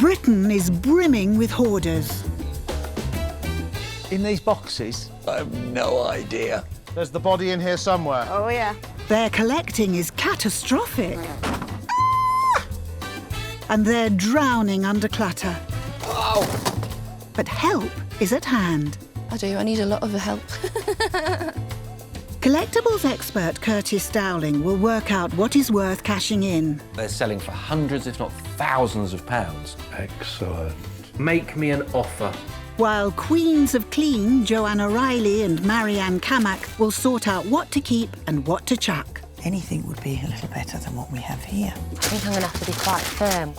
Britain is brimming with hoarders. In these boxes? I have no idea. There's the body in here somewhere. Oh, yeah. Their collecting is catastrophic. And they're drowning under clutter. Oh! But help is at hand. I do, I need a lot of help. Collectibles expert Curtis Dowling will work out what is worth cashing in. They're selling for hundreds, if not thousands of pounds. Excellent. Make me an offer. While queens of clean, Joanna Riley and Marianne Kamak will sort out what to keep and what to chuck. Anything would be a little better than what we have here. I think I'm going to have to be quite firm.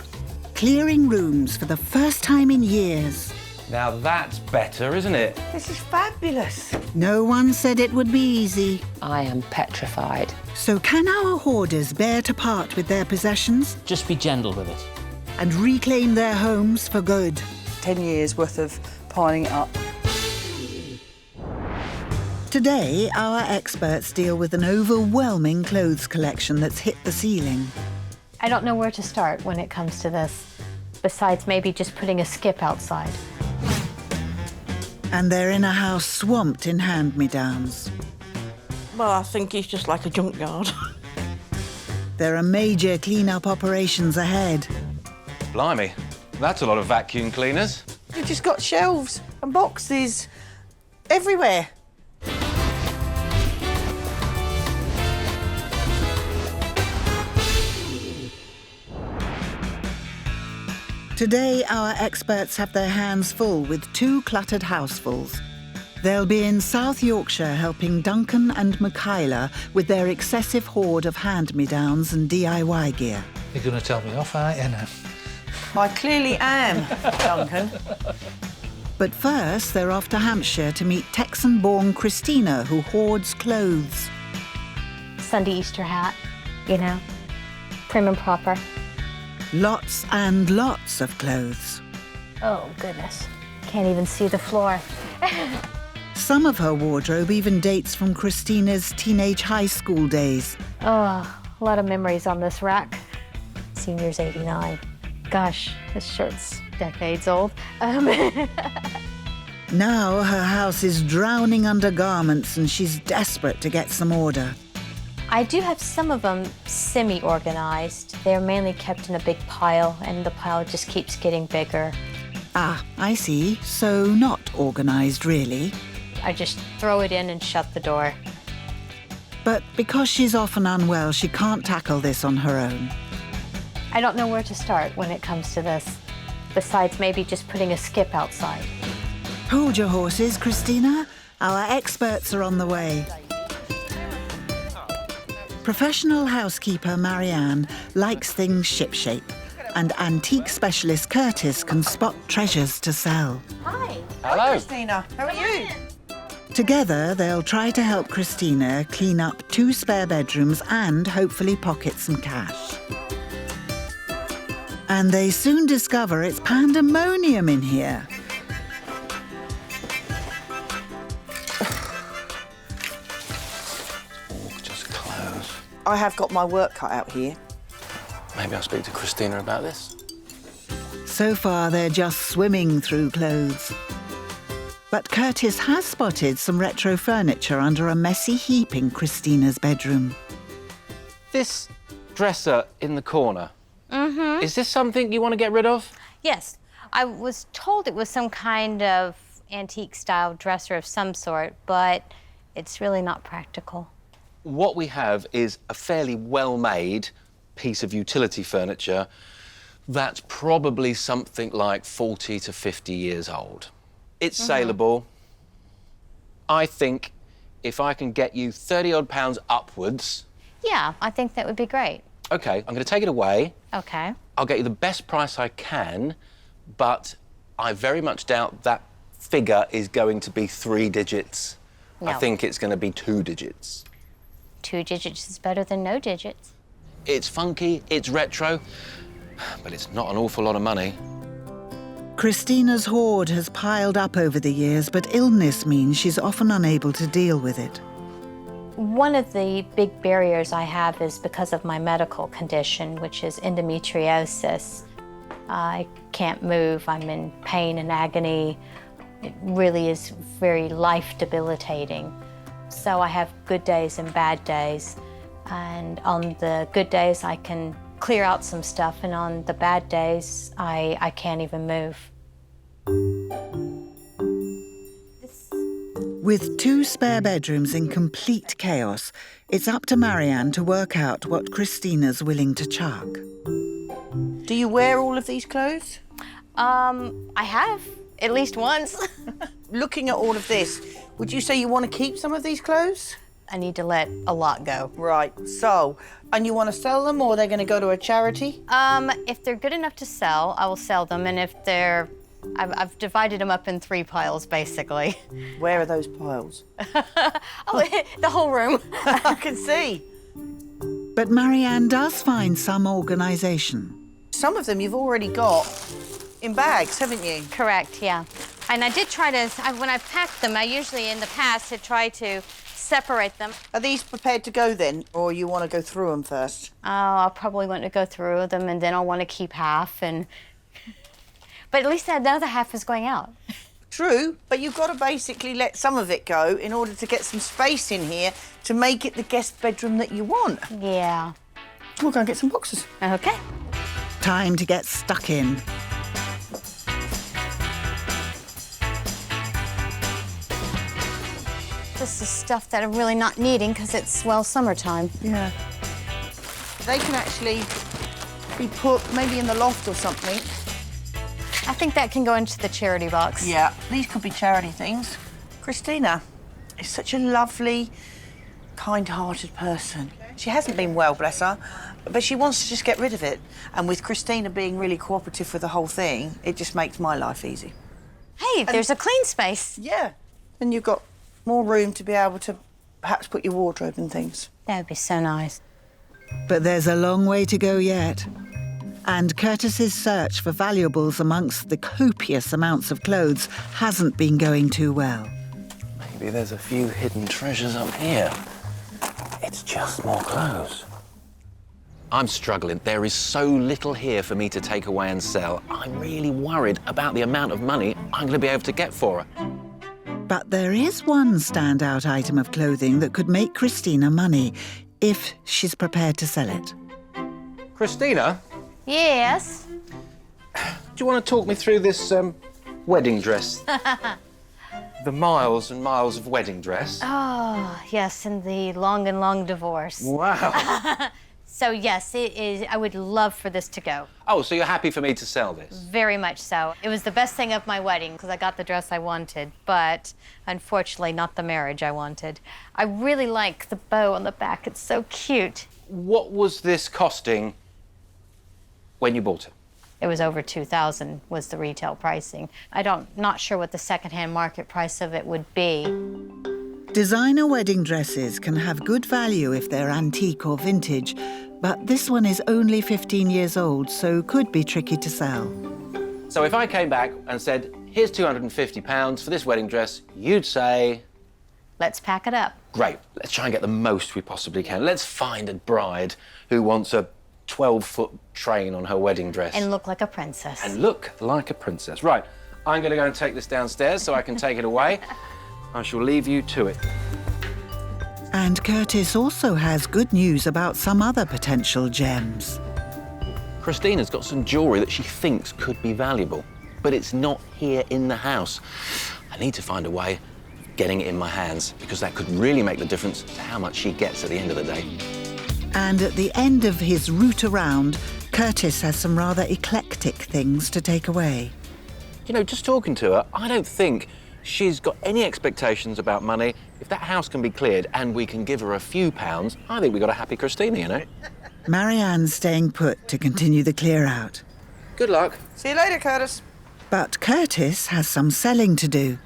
Clearing rooms for the first time in years. Now that's better, isn't it? This is fabulous. No one said it would be easy. I am petrified. So can our hoarders bear to part with their possessions Just be gentle with it. and reclaim their homes for good? 10 years worth of piling it up. Today, our experts deal with an overwhelming clothes collection that's hit the ceiling. I don't know where to start when it comes to this, besides maybe just putting a skip outside. And they're in a house swamped in hand-me-downs. Well, I think it's just like a junkyard. There are major clean-up operations ahead. Blimey, that's a lot of vacuum cleaners. You've just got shelves and boxes everywhere. Today, our experts have their hands full with 2 cluttered housefuls. They'll be in South Yorkshire helping Duncan and Michaela with their excessive hoard of hand-me-downs and DIY gear. You're going to tell me off, aren't you now? I clearly am, Duncan. But first, they're off to Hampshire to meet Texan-born Christina, who hoards clothes. Sunday Easter hat, you know, prim and proper. Lots and lots of clothes. Oh, goodness. Can't even see the floor. Some of her wardrobe even dates from Christina's teenage high school days. Oh, a lot of memories on this rack. Senior's 89. Gosh, this shirt's decades old. Now her house is drowning under garments and she's desperate to get some order. I do have some of them semi-organized. They're mainly kept in a big pile, and the pile just keeps getting bigger. Ah, I see. So not organised, really. I just throw it in and shut the door. But because she's often unwell, she can't tackle this on her own. I don't know where to start when it comes to this, besides maybe just putting a skip outside. Hold your horses, Christina. Our experts are on the way. Professional housekeeper Marianne likes things shipshape, and antique specialist Curtis can spot treasures to sell. Hi. Hello. Christina, how are you? Together, they'll try to help Christina clean up 2 spare bedrooms and hopefully pocket some cash. And they soon discover it's pandemonium in here. I have got my work cut out here. Maybe I'll speak to Christina about this. So far, they're just swimming through clothes. But Curtis has spotted some retro furniture under a messy heap in Christina's bedroom. This dresser in the corner, Mm-hmm. is this something you want to get rid of? Yes. I was told it was some kind of antique-style dresser of some sort, but it's really not practical. What we have is a fairly well-made piece of utility furniture that's probably something like 40 to 50 years old. It's saleable. I think if I can get you 30-odd pounds upwards... Yeah, I think that would be great. OK, I'm going to take it away. Okay. I'll get you the best price I can, but I very much doubt that figure is going to be 3 digits. No. I think it's going to be 2 digits. 2 digits is better than no digits. It's funky, it's retro, but it's not an awful lot of money. Christina's hoard has piled up over the years, but illness means she's often unable to deal with it. One of the big barriers I have is because of my medical condition, which is endometriosis. I can't move. I'm in pain and agony. It really is very life debilitating. So I have good days and bad days. And on the good days, I can clear out some stuff, and on the bad days, I can't even move. With 2 spare bedrooms in complete chaos, it's up to Marianne to work out what Christina's willing to chuck. Do you wear all of these clothes? I have, at least once. Looking at all of this, would you say you want to keep some of these clothes? I need to let a lot go. Right, so, and you want to sell them, or they're going to go to a charity? If they're good enough to sell, I will sell them, and if they're... I've divided them up in 3 piles, basically. Where are those piles? Oh, the whole room. I can see. But Marianne does find some organisation. Some of them you've already got in bags, haven't you? Correct, yeah. And I did try to, when I've packed them, I usually in the past had tried to separate them. Are these prepared to go then, or you want to go through them first? Oh, I'll probably want to go through them, and then I'll want to keep half, and... But at least that other half is going out. True, but you've got to basically let some of it go in order to get some space in here to make it the guest bedroom that you want. Yeah. We'll go and get some boxes. Okay. Time to get stuck in. This is stuff that I'm really not needing because it's, well, summertime. Yeah. They can actually be put maybe in the loft or something. I think that can go into the charity box. Yeah, these could be charity things. Christina is such a lovely, kind-hearted person. She hasn't been well, bless her, but she wants to just get rid of it. And with Christina being really cooperative with the whole thing, it just makes my life easy. Hey, there's a clean space. Yeah. And you've got more room to be able to perhaps put your wardrobe and things. That would be so nice. But there's a long way to go yet. And Curtis's search for valuables amongst the copious amounts of clothes hasn't been going too well. Maybe there's a few hidden treasures up here. It's just more clothes. I'm struggling. There is so little here for me to take away and sell. I'm really worried about the amount of money I'm going to be able to get for her. But there is one standout item of clothing that could make Christina money if she's prepared to sell it. Christina, Yes? do you want to talk me through this wedding dress? The miles and miles of wedding dress. Oh, yes, and the long divorce. Wow. So, yes, it is. I would love for this to go. Oh, so you're happy for me to sell this? Very much so. It was the best thing of my wedding because I got the dress I wanted, but unfortunately not the marriage I wanted. I really like the bow on the back. It's so cute. What was this costing when you bought it? It was over $2,000 was the retail pricing. Not sure what the secondhand market price of it would be. Designer wedding dresses can have good value if they're antique or vintage, but this one is only 15 years old, so could be tricky to sell. So if I came back and said, here's £250 for this wedding dress, you'd say... Let's pack it up. Great, let's try and get the most we possibly can. Let's find a bride who wants a 12-foot train on her wedding dress. And look like a princess. And look like a princess. Right, I'm going to go and take this downstairs so I can take it away. I shall leave you to it. And Curtis also has good news about some other potential gems. Christina's got some jewellery that she thinks could be valuable, but it's not here in the house. I need to find a way of getting it in my hands, because that could really make the difference to how much she gets at the end of the day. And at the end of his route around, Curtis has some rather eclectic things to take away. You know, just talking to her, I don't think she's got any expectations about money. If that house can be cleared and we can give her a few pounds, I think we've got a happy Christina, you know? Marianne's staying put to continue the clear-out. Good luck. See you later, Curtis. But Curtis has some selling to do.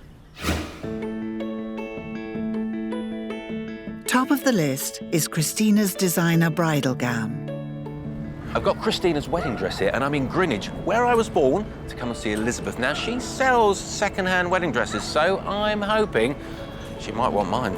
Top of the list is Christina's designer bridal gown. I've got Christina's wedding dress here, and I'm in Greenwich, where I was born, to come and see Elizabeth. Now, she sells second-hand wedding dresses, so I'm hoping she might want mine.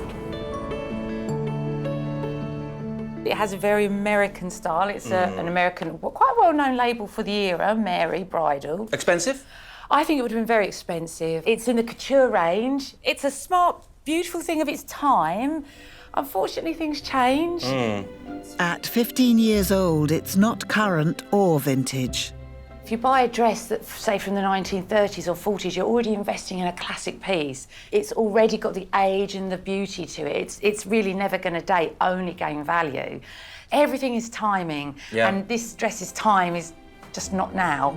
It has a very American style. It's an American, quite well-known label for the era, Mary Bridal. Expensive? I think it would have been very expensive. It's in the couture range. It's a smart, beautiful thing of its time. Unfortunately, things change. At 15 years old, it's not current or vintage. If you buy a dress that, say, from the 1930s or 40s, you're already investing in a classic piece. It's already got the age and the beauty to it. It's really never going to date, only gain value. Everything is timing, and this dress's time is just not now.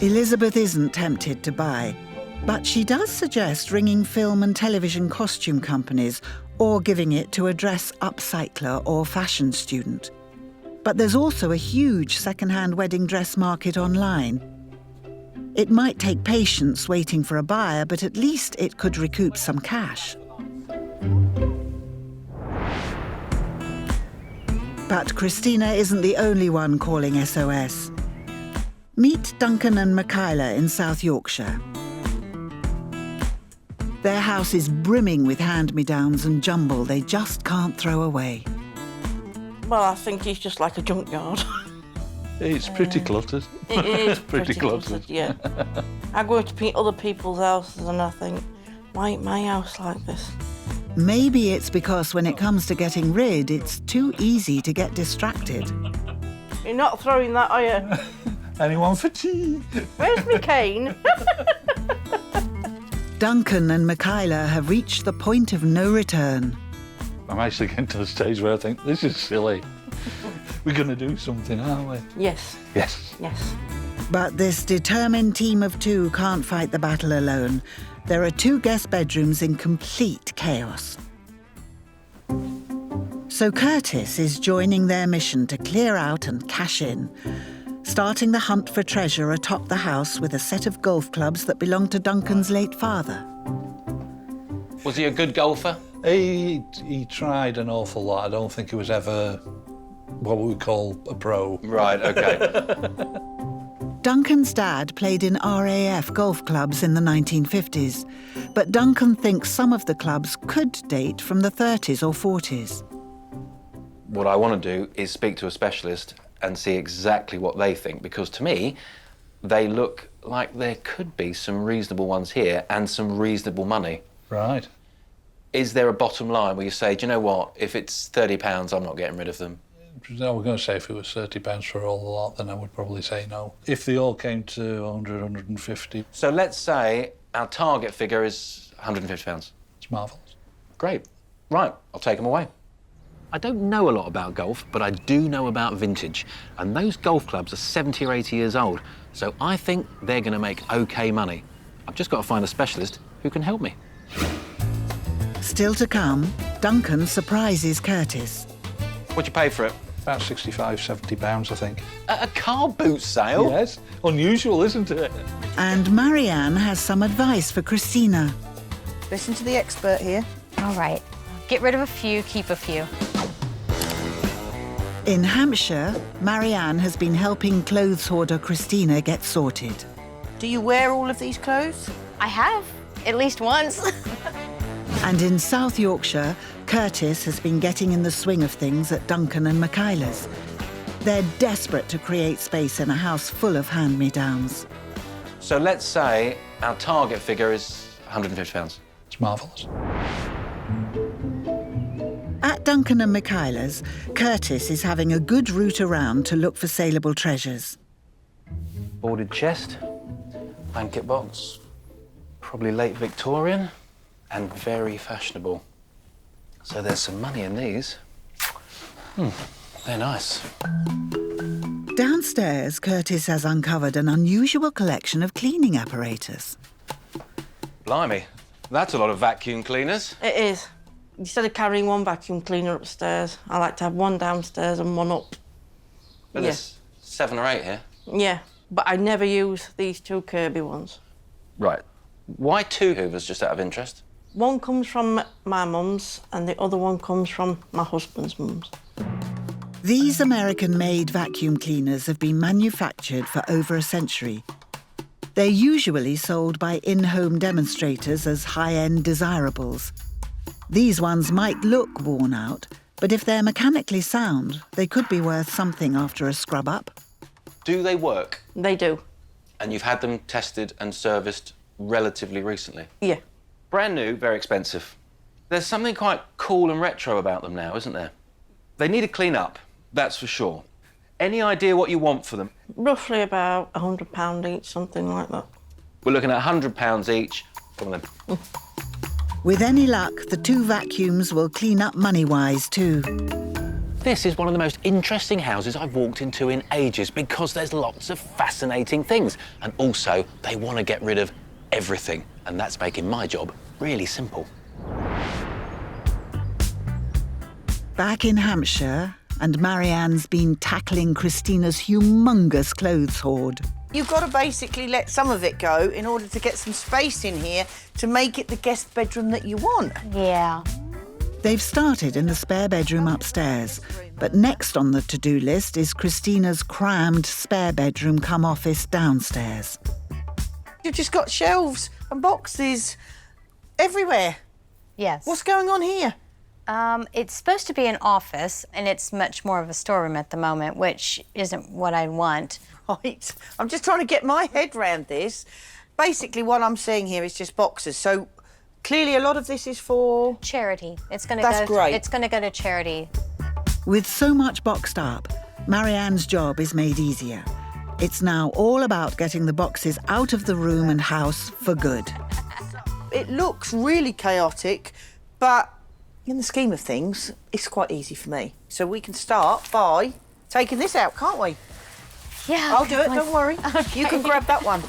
Elizabeth isn't tempted to buy, but she does suggest ringing film and television costume companies or giving it to a dress upcycler or fashion student. But there's also a huge second-hand wedding dress market online. It might take patience waiting for a buyer, but at least it could recoup some cash. But Christina isn't the only one calling SOS. Meet Duncan and Michaela in South Yorkshire. Their house is brimming with hand-me-downs and jumble they just can't throw away. Well, I think it's just like a junkyard. It's pretty cluttered. It is Pretty cluttered. yeah. I go to other people's houses and I think, why ain't my house like this? Maybe it's because when it comes to getting rid, it's too easy to get distracted. You're not throwing that, are you? Anyone for tea? Where's my cane? Duncan and Michaela have reached the point of no return. I'm actually getting to the stage where I think, this is silly. We're going to do something, aren't we? Yes. Yes. Yes. But this determined team of two can't fight the battle alone. There are 2 guest bedrooms in complete chaos. So Curtis is joining their mission to clear out and cash in, starting the hunt for treasure atop the house with a set of golf clubs that belonged to Duncan's late father. Was he a good golfer? He tried an awful lot. I don't think he was ever what we would call a pro. Right, OK. Duncan's dad played in RAF golf clubs in the 1950s, but Duncan thinks some of the clubs could date from the 30s or 40s. What I want to do is speak to a specialist and see exactly what they think, because to me, they look like there could be some reasonable ones here and some reasonable money. Right. Is there a bottom line where you say, do you know what, if it's £30, I'm not getting rid of them? I was going to say if it was £30 for all the lot, then I would probably say no. If they all came to 100, 150. So let's say our target figure is £150. It's marvellous. Great. Right, I'll take them away. I don't know a lot about golf, but I do know about vintage. And those golf clubs are 70 or 80 years old. So I think they're going to make OK money. I've just got to find a specialist who can help me. Still to come, Duncan surprises Curtis. What'd you pay for it? About 65, 70 pounds, I think. At a car boot sale? Yes. Unusual, isn't it? And Marianne has some advice for Christina. Listen to the expert here. All right. Get rid of a few, keep a few. In Hampshire, Marianne has been helping clothes hoarder Christina get sorted. Do you wear all of these clothes? I have, at least once. And in South Yorkshire, Curtis has been getting in the swing of things at Duncan and Michaela's. They're desperate to create space in a house full of hand-me-downs. So let's say our target figure is £150. It's marvellous. At Duncan and Michaela's, Curtis is having a good route around to look for saleable treasures. Boarded chest, blanket box, probably late Victorian, and very fashionable. So there's some money in these. They're nice. Downstairs, Curtis has uncovered an unusual collection of cleaning apparatus. Blimey, that's a lot of vacuum cleaners. It is. Instead of carrying one vacuum cleaner upstairs, I like to have one downstairs and one up. But there's 7 or 8 here. Yeah, but I never use these 2 Kirby ones. Right. Why 2 Hoovers, just out of interest? One comes from my mum's and the other one comes from my husband's mum's. These American-made vacuum cleaners have been manufactured for over a century. They're usually sold by in-home demonstrators as high-end desirables. These ones might look worn out, But if they're mechanically sound, they could be worth something after a scrub-up. Do they work? They do. And you've had them tested and serviced relatively recently? Yeah. Brand new, very expensive. There's something quite cool and retro about them now, isn't there? They need a clean up, that's for sure. Any idea what you want for them? Roughly about £100 each, something like that. We're looking at £100 each. Come on then. With any luck, the 2 vacuums will clean up money-wise too. This is one of the most interesting houses I've walked into in ages because there's lots of fascinating things. And also, they want to get rid of everything. And that's making my job really simple. Back in Hampshire, and Marianne's been tackling Christina's humongous clothes hoard. You've got to basically let some of it go in order to get some space in here to make it the guest bedroom that you want. Yeah. They've started in the spare bedroom upstairs, but next on the to-do list is Christina's crammed spare bedroom cum office downstairs. You've just got shelves and boxes everywhere. Yes. What's going on here? It's supposed to be an office, and it's much more of a storeroom at the moment, which isn't what I want. Right. I'm just trying to get my head round this. Basically, what I'm seeing here is just boxes. So clearly, a lot of this is for Charity. It's going to That's go. great. It's going to go to charity. With so much boxed up, Marianne's job is made easier. It's now all about getting the boxes out of the room and house for good. It looks really chaotic, but in the scheme of things, it's quite easy for me. So we can start by taking this out, can't we? Yeah. I'll do it, don't worry. Okay. You can grab that one.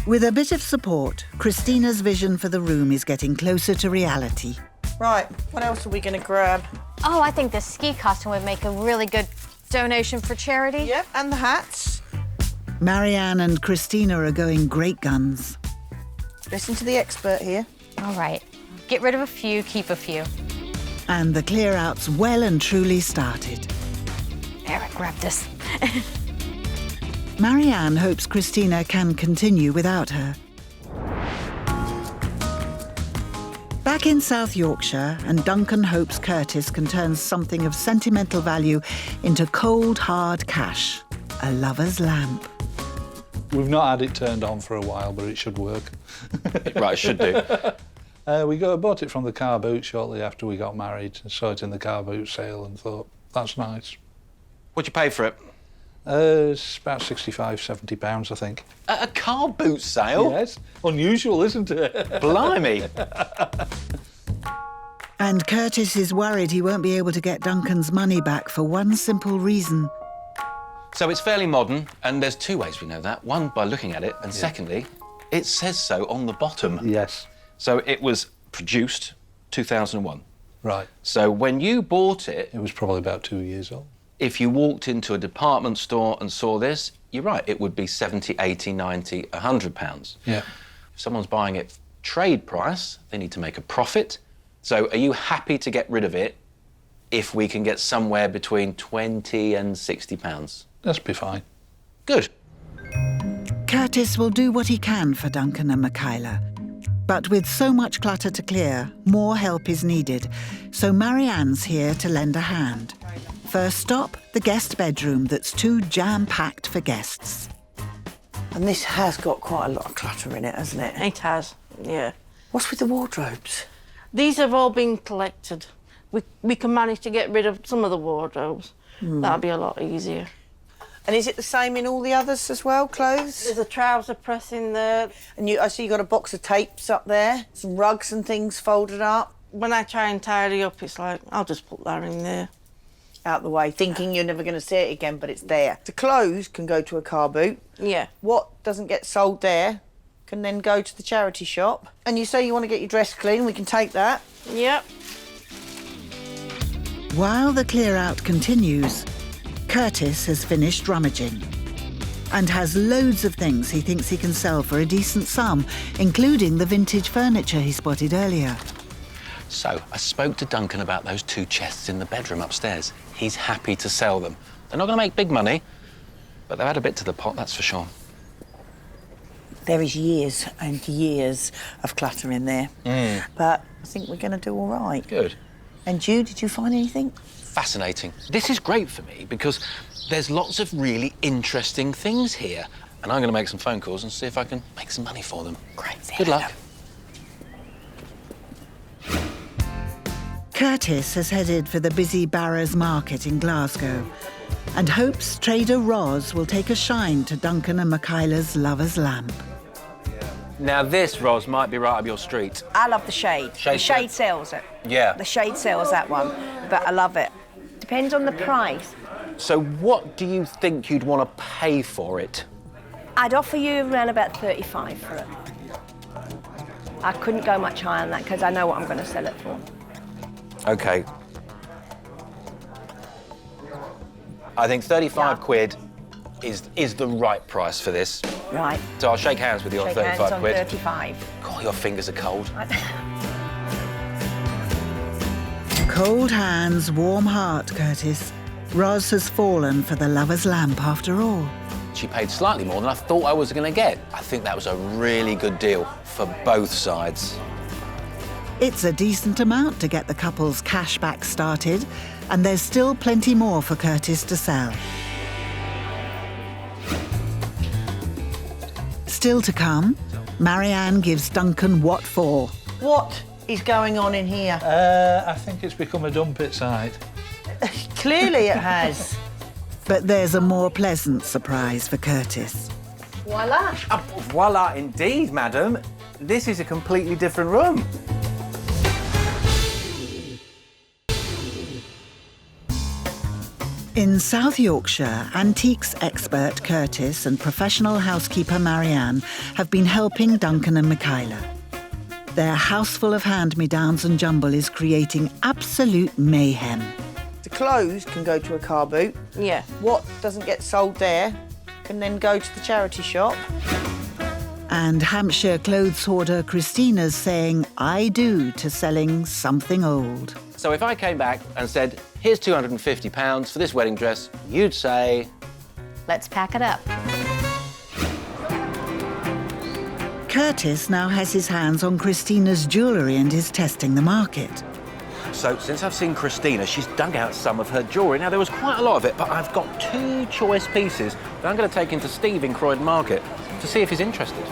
With a bit of support, Christina's vision for the room is getting closer to reality. Right, what else are we going to grab? Oh, I think the ski costume would make a really good donation for charity. Yep, and the hats. Marianne and Christina are going great guns. Listen to the expert here. All right. Get rid of a few, keep a few. And the clear-out's well and truly started. Eric, grab this. Marianne hopes Christina can continue without her. Back in South Yorkshire, and Duncan hopes Curtis can turn something of sentimental value into cold, hard cash. A lover's lamp. We've not had it turned on for a while, but it should work. Right, it should do. Bought it from the car boot shortly after we got married. Saw it in the car boot sale and thought, that's nice. What'd you pay for it? It's about £65–70, I think. At a car boot sale? Yes. Unusual, isn't it? Blimey. And Curtis is worried he won't be able to get Duncan's money back for one simple reason. So it's fairly modern, and there's 2 ways we know that. One, by looking at it, and secondly, it says so on the bottom. Yes. So it was produced 2001. Right. So when you bought it... It was probably about 2 years old. If you walked into a department store and saw this, you're right, it would be 70, 80, 90, £100. Yeah. If someone's buying it trade price, they need to make a profit. So are you happy to get rid of it if we can get somewhere between £20 and £60? That'll be fine. Good. Curtis will do what he can for Duncan and Michaela. But with so much clutter to clear, more help is needed. So Marianne's here to lend a hand. First stop, the guest bedroom that's too jam-packed for guests. And this has got quite a lot of clutter in it, hasn't it? It has, yeah. What's with the wardrobes? These have all been collected. We can manage to get rid of some of the wardrobes. That'll be a lot easier. And is it the same in all the others as well, clothes? There's a trouser press in there. And I see you got a box of tapes up there, some rugs and things folded up. When I try and tidy up, it's like, I'll just put that in there. Out the way, thinking you're never going to see it again, but it's there. The clothes can go to a car boot. Yeah. What doesn't get sold there can then go to the charity shop. And you say you want to get your dress clean, we can take that. Yep. While the clear-out continues, Curtis has finished rummaging and has loads of things he thinks he can sell for a decent sum, including the vintage furniture he spotted earlier. So I spoke to Duncan about those 2 chests in the bedroom upstairs. He's happy to sell them. They're not going to make big money, but they've had a bit to the pot, that's for sure. There is years and years of clutter in there. But I think we're going to do all right. Good. And you, did you find anything? Fascinating. This is great for me because there's lots of really interesting things here. And I'm going to make some phone calls and see if I can make some money for them. Great. Good luck. Curtis has headed for the busy Barrows Market in Glasgow and hopes trader Roz will take a shine to Duncan and Michaela's lover's lamp. Now this, Roz, might be right up your street. I love the shade. The shade sells it. Yeah. The shade sells that one, but I love it. Depends on the price. So what do you think you'd want to pay for it? I'd offer you around about 35 for it. I couldn't go much higher than that because I know what I'm going to sell it for. OK. I think 35 quid is the right price for this. Right. So I'll shake hands with you on 35 hands on quid. 35. God, your fingers are cold. Cold hands, warm heart, Curtis. Roz has fallen for the lover's lamp after all. She paid slightly more than I thought I was going to get. I think that was a really good deal for both sides. It's a decent amount to get the couple's cash back started, and there's still plenty more for Curtis to sell. Still to come, Marianne gives Duncan what for. What is going on in here? I think it's become a dumpit site. Clearly it has. But there's a more pleasant surprise for Curtis. Voila. Voila, indeed, madam. This is a completely different room. In South Yorkshire, antiques expert Curtis and professional housekeeper Marianne have been helping Duncan and Michaela. Their house full of hand-me-downs and jumble is creating absolute mayhem. The clothes can go to a car boot. Yeah. What doesn't get sold there can then go to the charity shop. And Hampshire clothes hoarder Christina's saying I do to selling something old. So if I came back and said, here's £250 for this wedding dress, you'd say... Let's pack it up. Curtis now has his hands on Christina's jewellery and is testing the market. So since I've seen Christina, she's dug out some of her jewellery. Now, there was quite a lot of it, but I've got 2 choice pieces that I'm going to take into Steve in Croydon Market to see if he's interested.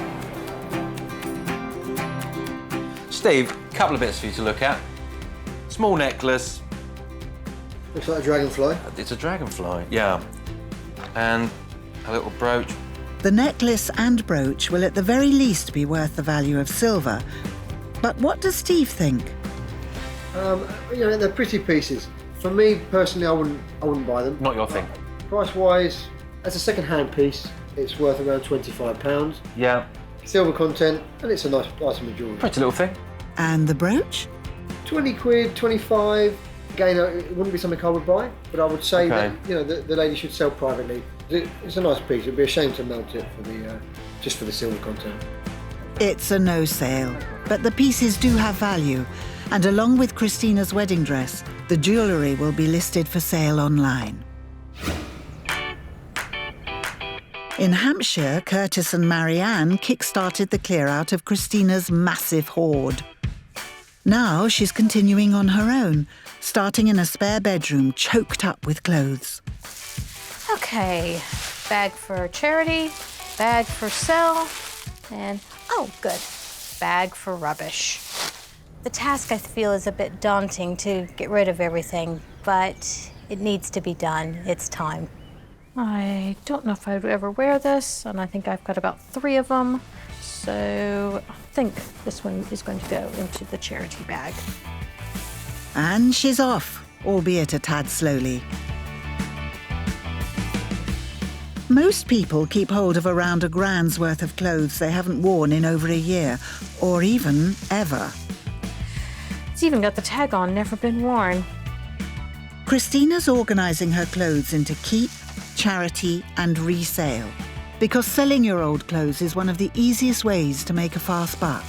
Steve, a couple of bits for you to look at. Small necklace. Looks like a dragonfly. It's a dragonfly, yeah. And a little brooch. The necklace and brooch will at the very least be worth the value of silver. But what does Steve think? You know, they're pretty pieces. For me, personally, I wouldn't buy them. Not your thing. Price-wise, as a second-hand piece, it's worth around £25. Yeah. Silver content, and it's a nice item of jewellery. Pretty little thing. And the brooch? 20 quid, 25. Again, it wouldn't be something I would buy, but I would say that, you know, the lady should sell privately. It's a nice piece. It'd be a shame to melt it for the just for the silver content. It's a no sale, but the pieces do have value. And along with Christina's wedding dress, the jewellery will be listed for sale online. In Hampshire, Curtis and Marianne kick-started the clear-out of Christina's massive hoard. Now she's continuing on her own, starting in a spare bedroom choked up with clothes. Okay, bag for charity, bag for sell, and, oh, good, bag for rubbish. The task, I feel, is a bit daunting to get rid of everything, but it needs to be done. It's time. I don't know if I'd ever wear this, and I think I've got about 3 of them, so I think this one is going to go into the charity bag. And she's off, albeit a tad slowly. Most people keep hold of around £1,000's worth of clothes they haven't worn in over a year, or even ever. It's even got the tag on, never been worn. Christina's organising her clothes into keep, charity and resale, because selling your old clothes is one of the easiest ways to make a fast buck.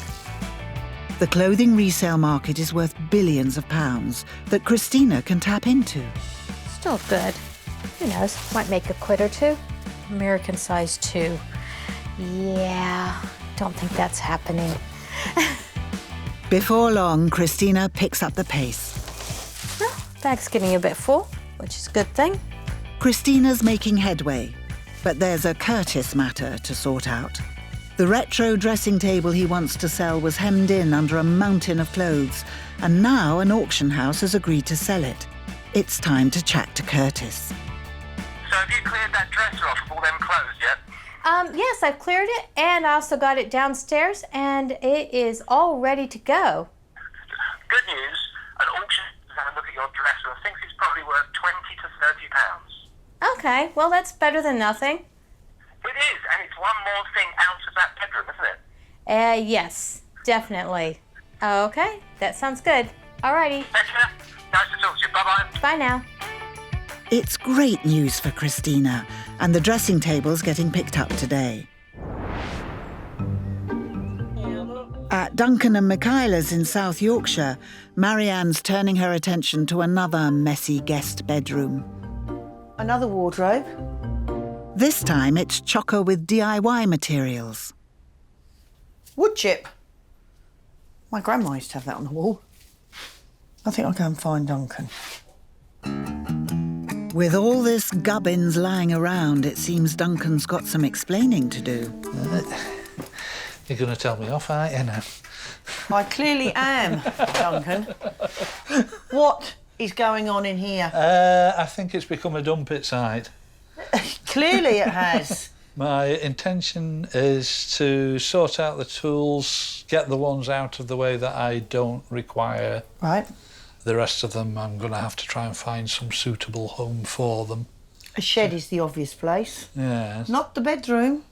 The clothing resale market is worth billions of pounds that Christina can tap into. Still good. Who knows, might make a quid or 2. American size 2. Yeah, don't think that's happening. Before long, Christina picks up the pace. Bag's getting a bit full, which is a good thing. Christina's making headway, but there's a Curtis matter to sort out. The retro dressing table he wants to sell was hemmed in under a mountain of clothes, and now an auction house has agreed to sell it. It's time to chat to Curtis. So have you cleared that dresser off of all them clothes yet? Yes, I've cleared it, and I also got it downstairs, and it is all ready to go. Good news, an auction is having a look at your dresser and thinks it's probably worth 20 to 30 pounds. Okay, well, that's better than nothing. It is, and it's one more thing out of that bedroom, isn't it? Yes, definitely. Okay, that sounds good. Alrighty. Better. Nice to talk to you. Bye-bye. Bye now. It's great news for Christina, and the dressing table's getting picked up today. At Duncan and Michaela's in South Yorkshire, Marianne's turning her attention to another messy guest bedroom. Another wardrobe. This time it's chocker with DIY materials. Wood chip. My grandma used to have that on the wall. I think I'll go and find Duncan. With all this gubbins lying around, it seems Duncan's got some explaining to do. You're going to tell me off, aren't you now? I clearly am, Duncan. What is going on in here? I think it's become a dump site. Clearly it has. My intention is to sort out the tools, get the ones out of the way that I don't require. Right. The rest of them, I'm going to have to try and find some suitable home for them. A shed is the obvious place. Yes. Not the bedroom.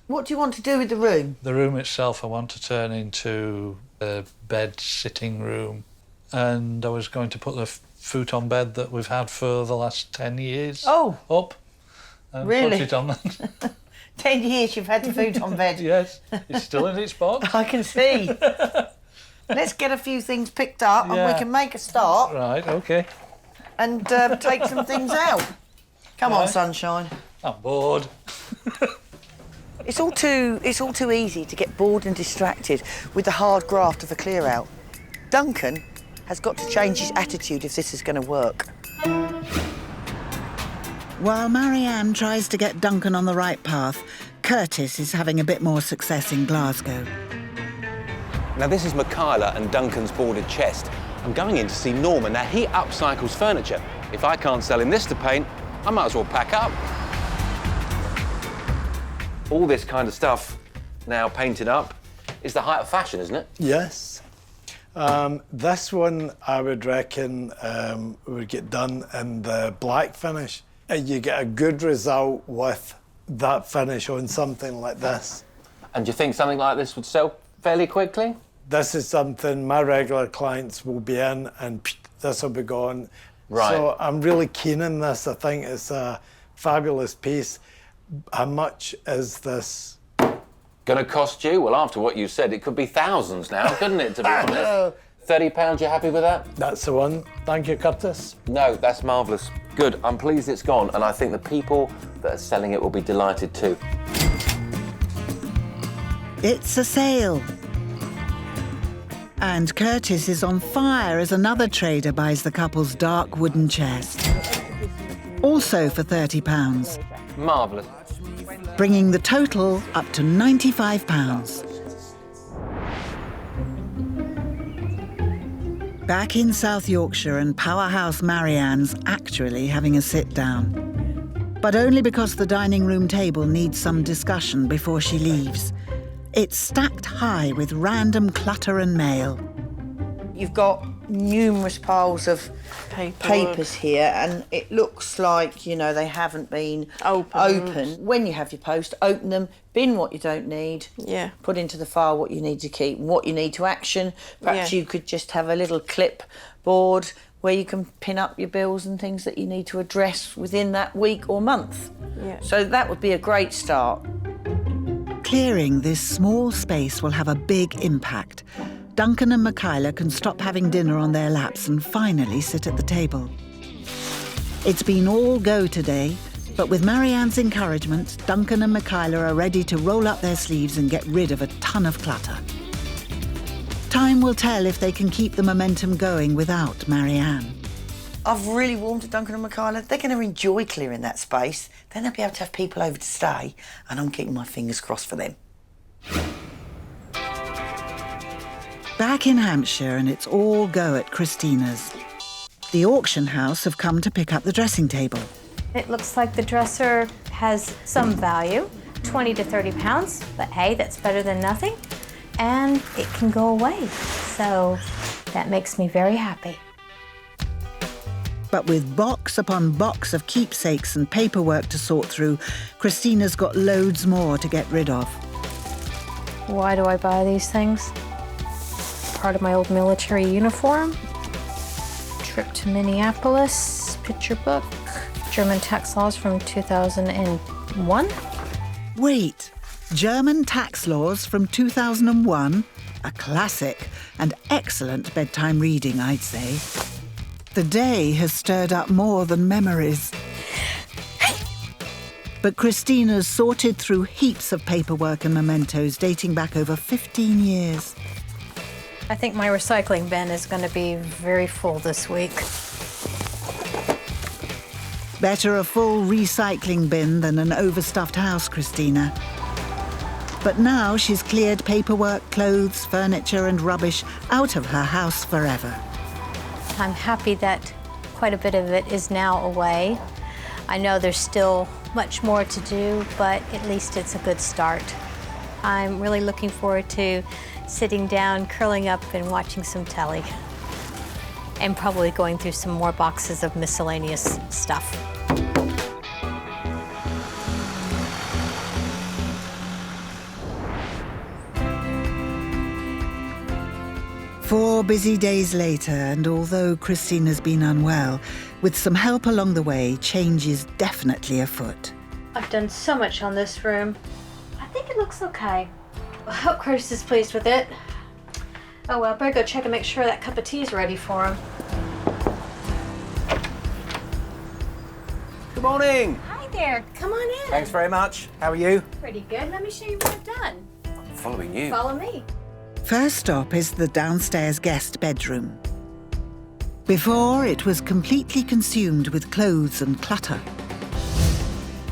What do you want to do with the room? The room itself I want to turn into a bed sitting room. And I was going to put the futon bed that we've had for the last 10 years up. And really? Put it on that. 10 years you've had the futon bed? Yes, it's still in its box. I can see. Let's get a few things picked up and we can make a start. Right, OK. And take some things out. Come on, sunshine. I'm bored. It's all too easy to get bored and distracted with the hard graft of a clear out. Duncan has got to change his attitude if this is going to work. While Marianne tries to get Duncan on the right path, Curtis is having a bit more success in Glasgow. Now, this is Michaela and Duncan's boarded chest. I'm going in to see Norman. Now, he upcycles furniture. If I can't sell him this to paint, I might as well pack up. All this kind of stuff now painted up is the height of fashion, isn't it? Yes. This one, I would reckon, would get done in the black finish. You get a good result with that finish on something like this. And do you think something like this would sell fairly quickly? This is something my regular clients will be in and this will be gone. Right. So I'm really keen on this. I think it's a fabulous piece. How much is this? Going to cost you? Well, after what you said, it could be thousands now, couldn't it, to be honest? £30, you happy with that? That's the one. Thank you, Curtis. No, that's marvellous. Good, I'm pleased it's gone, and I think the people that are selling it will be delighted too. It's a sale. And Curtis is on fire as another trader buys the couple's dark wooden chest. Also for £30. Marvellous. Bringing the total up to £95. Back in South Yorkshire, and powerhouse Marianne's actually having a sit-down. But only because the dining room table needs some discussion before she leaves. It's stacked high with random clutter and mail. You've got numerous piles of papers here, and it looks like, you know, they haven't been open. When you have your post, open them, bin what you don't need, put into the file what you need to keep, what you need to action. Perhaps you could just have a little clipboard where you can pin up your bills and things that you need to address within that week or month. So that would be a great start. Clearing this small space will have a big impact. Duncan and Michaela can stop having dinner on their laps and finally sit at the table. It's been all go today, but with Marianne's encouragement, Duncan and Michaela are ready to roll up their sleeves and get rid of a ton of clutter. Time will tell if they can keep the momentum going without Marianne. I've really warmed to Duncan and Michaela. They're going to enjoy clearing that space. Then they'll be able to have people over to stay, and I'm keeping my fingers crossed for them. Back in Hampshire, and it's all go at Christina's. The auction house have come to pick up the dressing table. It looks like the dresser has some value, 20 to 30 pounds, but hey, that's better than nothing. And it can go away, so that makes me very happy. But with box upon box of keepsakes and paperwork to sort through, Christina's got loads more to get rid of. Why do I buy these things? Part of my old military uniform, trip to Minneapolis, picture book, German tax laws from 2001. Wait, German tax laws from 2001? A classic and excellent bedtime reading, I'd say. The day has stirred up more than memories. But Christina's sorted through heaps of paperwork and mementos dating back over 15 years. I think my recycling bin is going to be very full this week. Better a full recycling bin than an overstuffed house, Christina. But now she's cleared paperwork, clothes, furniture and rubbish out of her house forever. I'm happy that quite a bit of it is now away. I know there's still much more to do, but at least it's a good start. I'm really looking forward to sitting down, curling up and watching some telly. And probably going through some more boxes of miscellaneous stuff. Four busy days later, and although Christina's been unwell, with some help along the way, change is definitely afoot. I've done so much on this room. I think it looks okay. I hope Curtis is pleased with it. Oh well, better go check and make sure that cup of tea is ready for him. Good morning. Hi there, come on in. Thanks very much. How are you? Pretty good. Let me show you what I've done. I'm following you. Follow me. First stop is the downstairs guest bedroom. Before, it was completely consumed with clothes and clutter.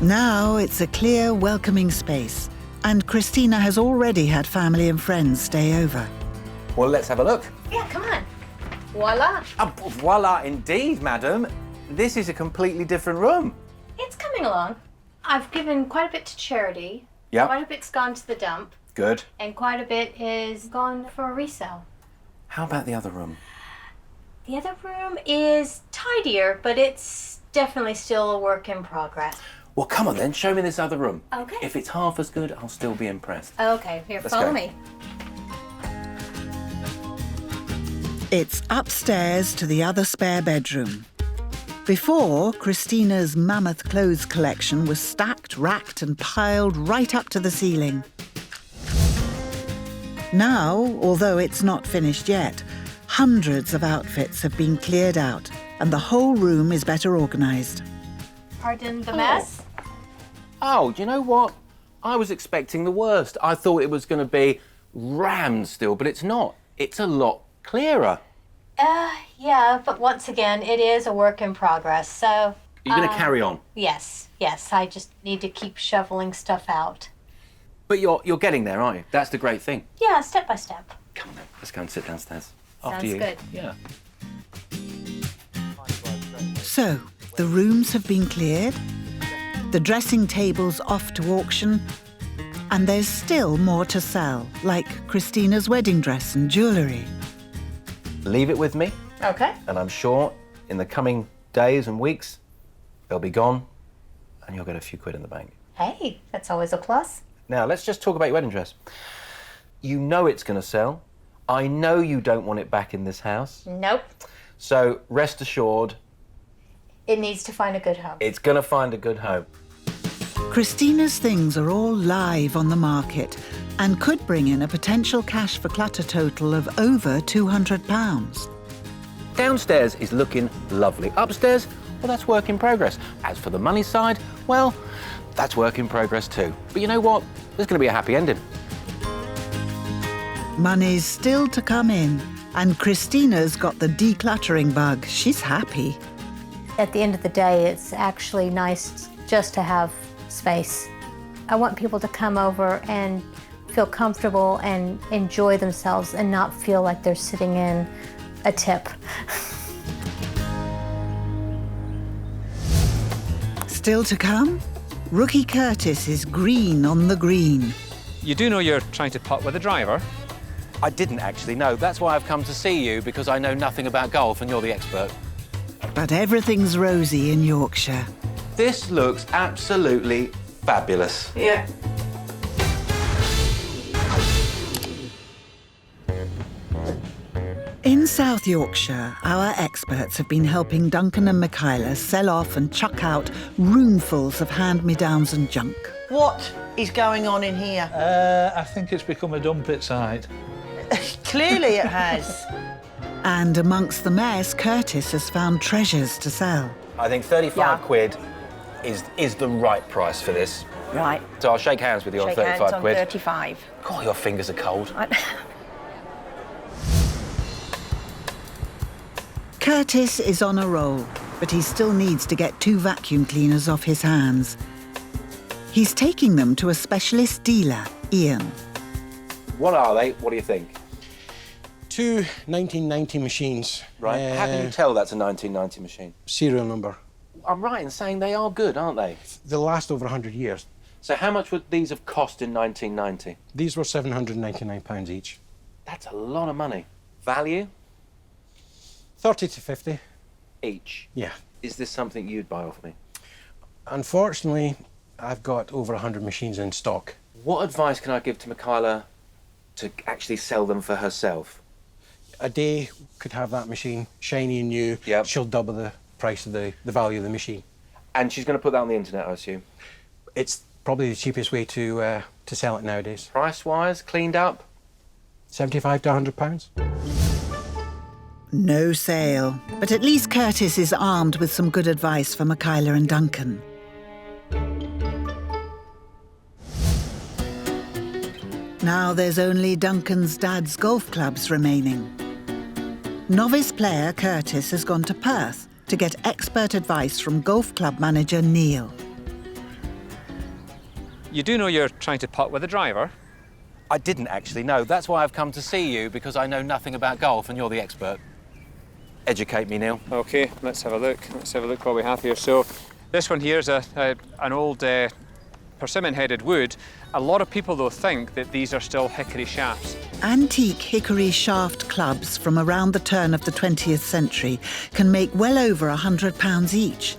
Now it's a clear, welcoming space, and Christina has already had family and friends stay over. Well, let's have a look. Yeah, come on. Voila. Voila, indeed, madam. This is a completely different room. It's coming along. I've given quite a bit to charity. Yep. Quite a bit's gone to the dump. Good. And quite a bit is gone for a resale. How about the other room? The other room is tidier, but it's definitely still a work in progress. Well, come on then, show me this other room. Okay. If it's half as good, I'll still be impressed. Okay, here, Let's follow go. me. It's upstairs to the other spare bedroom. Before, Christina's mammoth clothes collection was stacked, racked and piled right up to the ceiling. Now, although it's not finished yet, hundreds of outfits have been cleared out and the whole room is better organised. Pardon the mess? Oh, do you know what? I was expecting the worst. I thought it was going to be rammed still, but it's not. It's a lot clearer. Yeah, but once again, it is a work in progress, so... Are you going to carry on? Yes, I just need to keep shoveling stuff out. But you're getting there, aren't you? That's the great thing. Yeah, step by step. Come on then, let's go and sit downstairs. Sounds After you. good. Yeah. So, the rooms have been cleared, the dressing table's off to auction, and there's still more to sell, like Christina's wedding dress and jewellery. Leave it with me, Okay. and I'm sure in the coming days and weeks, they'll be gone, and you'll get a few quid in the bank. Hey, that's always a plus. Now, let's just talk about your wedding dress. You know it's going to sell. I know you don't want it back in this house. Nope. So rest assured, It needs to find a good home. it's going to find a good home. Christina's things are all live on the market and could bring in a potential cash for clutter total of over £200. Downstairs is looking lovely. Upstairs, well, that's work in progress. As for the money side, well, that's work in progress too. But you know what? There's going to be a happy ending. Money's still to come in, and Christina's got the decluttering bug. She's happy. At the end of the day, it's actually nice just to have space. I want people to come over and feel comfortable and enjoy themselves and not feel like they're sitting in a tip. Still to come, rookie Curtis is green on the green. You do know you're trying to putt with a driver? I didn't actually know. That's why I've come to see you, because I know nothing about golf and you're the expert. But everything's rosy in Yorkshire. This looks absolutely fabulous. Yeah. In South Yorkshire, our experts have been helping Duncan and Michaela sell off and chuck out roomfuls of hand-me-downs and junk. What is going on in here? I think it's become a dump it site. Clearly it has. And amongst the mess, Curtis has found treasures to sell. I think 35 quid is the right price for this. Right. So I'll shake hands with you on 35 Shake hands on quid. 35. God, your fingers are cold. Curtis is on a roll, but he still needs to get 2 vacuum cleaners off his hands. He's taking them to a specialist dealer, Ian. What are they? What do you think? 2 1990 machines. Right. How can you tell that's a 1990 machine? Serial number. I'm right in saying they are good, aren't they? They'll last over 100 years. So how much would these have cost in 1990? These were £799 each. That's a lot of money. Value? 30 to 50. Each? Yeah. Is this something you'd buy off me? Unfortunately, I've got over 100 machines in stock. What advice can I give to Michaela to actually sell them for herself? A day could have that machine shiny and new. Yep. She'll double the price of the value of the machine. And she's going to put that on the internet, I assume? It's probably the cheapest way to sell it nowadays. Price-wise, cleaned up? 75 to 100 pounds. No sale, but at least Curtis is armed with some good advice for Michaela and Duncan. Now there's only Duncan's dad's golf clubs remaining. Novice player Curtis has gone to Perth to get expert advice from golf club manager Neil. You do know you're trying to putt with a driver? I didn't actually know. That's why I've come to see you, because I know nothing about golf and you're the expert. Educate me, Neil. OK, let's have a look. Let's have a look what we have here. So this one here is an old persimmon-headed wood. A lot of people, though, think that these are still hickory shafts. Antique hickory shaft clubs from around the turn of the 20th century can make well over £100 each.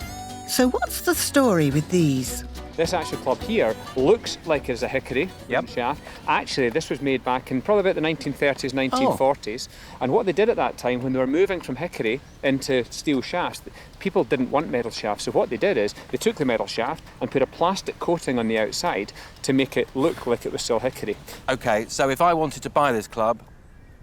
So what's the story with these? This actual club here looks like it's a hickory shaft. Actually, this was made back in probably about the 1930s, 1940s. And what they did at that time, when they were moving from hickory into steel shafts, people didn't want metal shafts. So what they did is they took the metal shaft and put a plastic coating on the outside to make it look like it was still hickory. OK, so if I wanted to buy this club,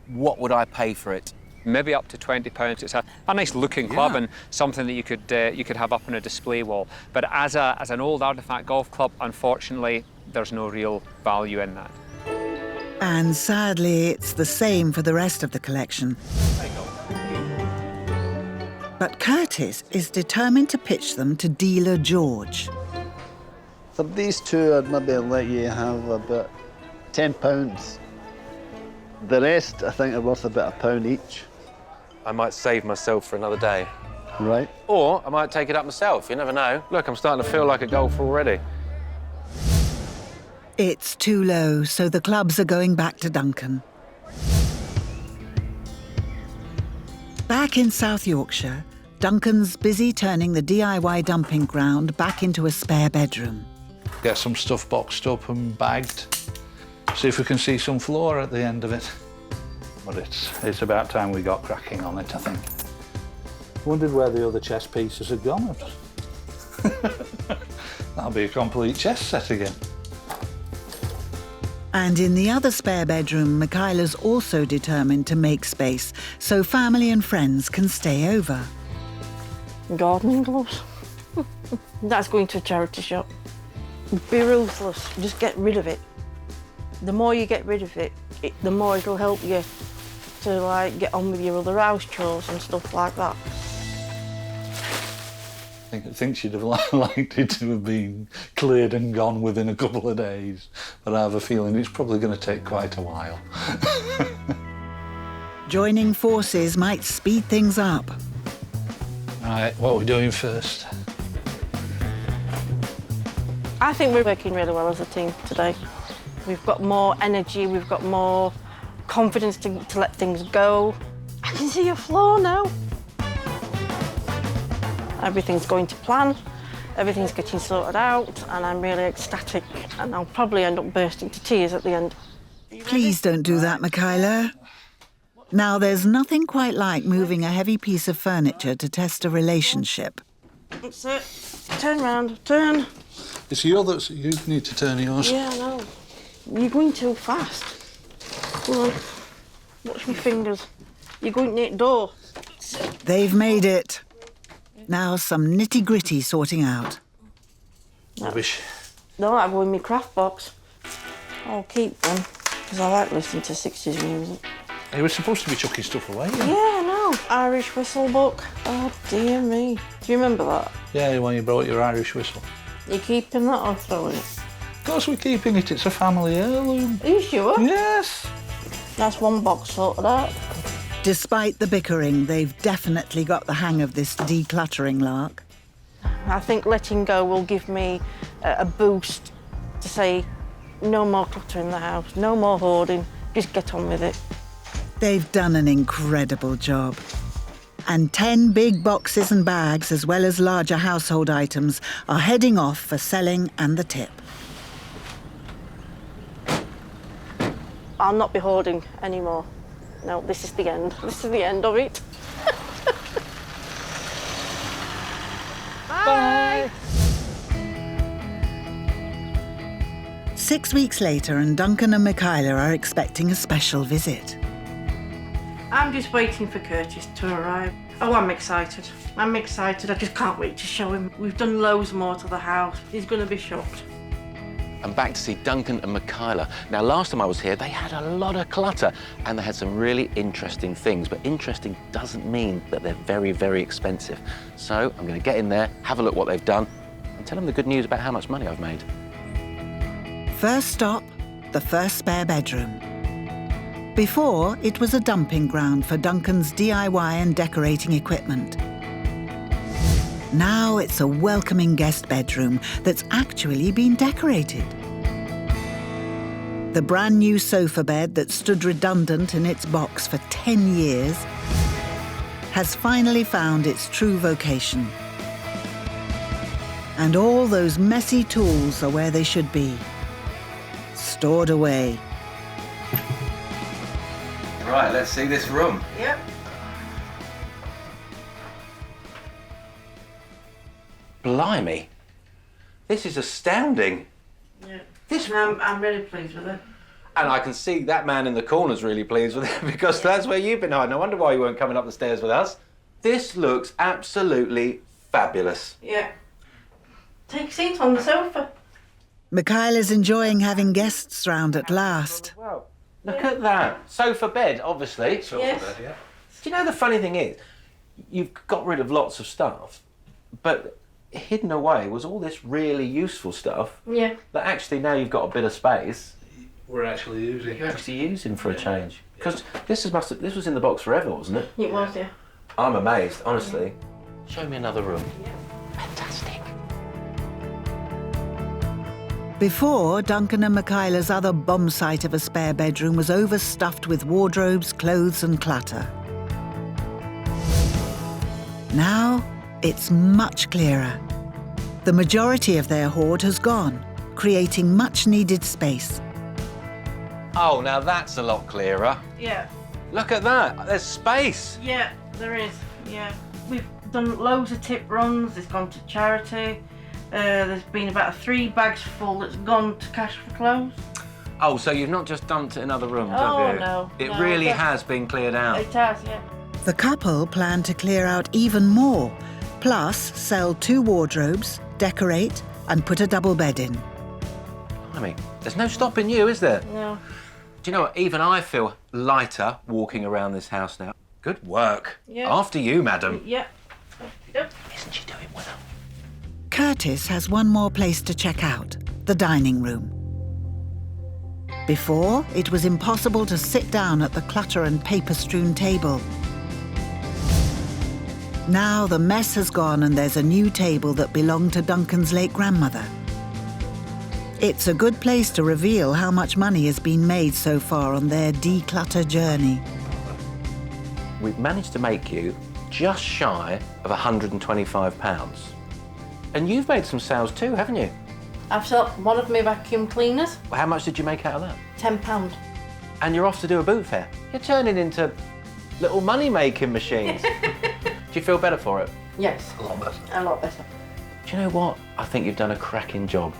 what would I pay for it? Maybe up to £20. It's a nice looking club and something that you could have up on a display wall. But as an old artefact golf club, unfortunately, there's no real value in that. And sadly, it's the same for the rest of the collection. But Curtis is determined to pitch them to dealer George. For these 2, I'd maybe let you have about £10. The rest, I think, are worth about £1 each. I might save myself for another day. Right. Or I might take it up myself, you never know. Look, I'm starting to feel like a golfer already. It's too low, so the clubs are going back to Duncan. Back in South Yorkshire, Duncan's busy turning the DIY dumping ground back into a spare bedroom. Get some stuff boxed up and bagged. See if we can see some floor at the end of it. But it's about time we got cracking on it, I think. Wondered where the other chess pieces had gone. That'll be a complete chess set again. And in the other spare bedroom, Michaela's also determined to make space so family and friends can stay over. Gardening gloves. That's going to a charity shop. Be ruthless, just get rid of it. The more you get rid of it, the more it'll help you to like get on with your other house chores and stuff like that. I think she'd have liked it to have been cleared and gone within a couple of days, but I have a feeling it's probably going to take quite a while. Joining forces might speed things up. Right, what are we doing first? I think we're working really well as a team today. We've got more energy, we've got more confidence to let things go. I can see your floor now. Everything's going to plan, everything's getting sorted out, and I'm really ecstatic, and I'll probably end up bursting to tears at the end. Please don't do that, Michaela. Now, there's nothing quite like moving a heavy piece of furniture to test a relationship. That's it. Turn round, turn. It's you need to turn yours. Yeah, I know. You're going too fast. Come on. Watch my fingers. You're going near the door. They've made it. Now some nitty-gritty sorting out. Rubbish. No, I go in my craft box. I'll keep them, because I like listening to 60s music. You were supposed to be chucking stuff away. Yeah, I know. Irish whistle book. Oh, dear me. Do you remember that? Yeah, when you brought your Irish whistle. You keeping that or throwing it? Of course we're keeping it. It's a family heirloom. Are you sure? Yes. That's one box sorted out. Despite the bickering, they've definitely got the hang of this decluttering lark. I think letting go will give me a boost to say no more clutter in the house, no more hoarding, just get on with it. They've done an incredible job. And 10 big boxes and bags, as well as larger household items, are heading off for selling and the tip. I'll not be hoarding anymore. No, this is the end. This is the end of it. Bye. 6 weeks later, and Duncan and Michaela are expecting a special visit. I'm just waiting for Curtis to arrive. Oh, I'm excited. I'm excited. I just can't wait to show him. We've done loads more to the house. He's going to be shocked. I'm back to see Duncan and Michaela. Now, last time I was here, they had a lot of clutter and they had some really interesting things, but interesting doesn't mean that they're very, very expensive. So I'm going to get in there, have a look what they've done, and tell them the good news about how much money I've made. First stop, the first spare bedroom. Before, it was a dumping ground for Duncan's DIY and decorating equipment. Now it's a welcoming guest bedroom that's actually been decorated. The brand new sofa bed that stood redundant in its box for 10 years has finally found its true vocation. And all those messy tools are where they should be, stored away. Right, let's see this room. Yep. Blimey, this is astounding. Yeah. I'm really pleased with it. And I can see that man in the corner's really pleased with it because that's where you've been hiding. No wonder why you weren't coming up the stairs with us. This looks absolutely fabulous. Yeah. Take a seat on the sofa. Michaela's enjoying having guests round at last. Wow. Look at that. Sofa bed, obviously. Sofa yes. Bed, yeah. Do you know the funny thing is, you've got rid of lots of stuff, but hidden away was all this really useful stuff. Yeah. That actually now you've got a bit of space. We're actually using. You're actually using for a change. Because this was in the box forever, wasn't it? It was, yeah. I'm amazed, honestly. Show me another room. Yeah. Fantastic. Before, Duncan and Michaela's other bomb site of a spare bedroom was overstuffed with wardrobes, clothes and clutter. Now, it's much clearer. The majority of their hoard has gone, creating much-needed space. Oh, now that's a lot clearer. Yeah. Look at that. There's space. Yeah, there is. Yeah. We've done loads of tip runs. It's gone to charity. There's been about 3 bags full that's gone to cash for clothes. Oh, so you've not just dumped it in other rooms, Oh, have you? no. It No, really that's- has been cleared out. It has, yeah. The couple plan to clear out even more, plus sell 2 wardrobes, decorate and put a double bed in. I mean, there's no stopping you, is there? No. Do you know what? Even I feel lighter walking around this house now. Good work. Yeah. After you, madam. Yeah. Yep. Isn't she doing well? Curtis has one more place to check out, the dining room. Before, it was impossible to sit down at the clutter and paper-strewn table. Now the mess has gone and there's a new table that belonged to Duncan's late grandmother. It's a good place to reveal how much money has been made so far on their declutter journey. We've managed to make you just shy of £125. And you've made some sales too, haven't you? I've sold one of my vacuum cleaners. How much did you make out of that? £10. And you're off to do a boot fair. You're turning into little money-making machines. Do you feel better for it? Yes. A lot better. A lot better. Do you know what? I think you've done a cracking job.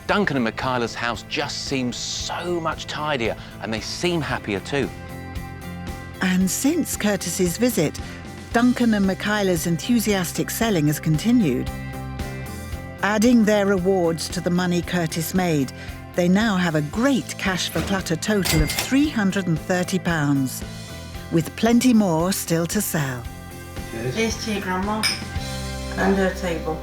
Duncan and Michaela's house just seems so much tidier, and they seem happier too. And since Curtis's visit, Duncan and Michaela's enthusiastic selling has continued. Adding their rewards to the money Curtis made, they now have a great cash for clutter total of £330, with plenty more still to sell. Here's to your grandma and her table.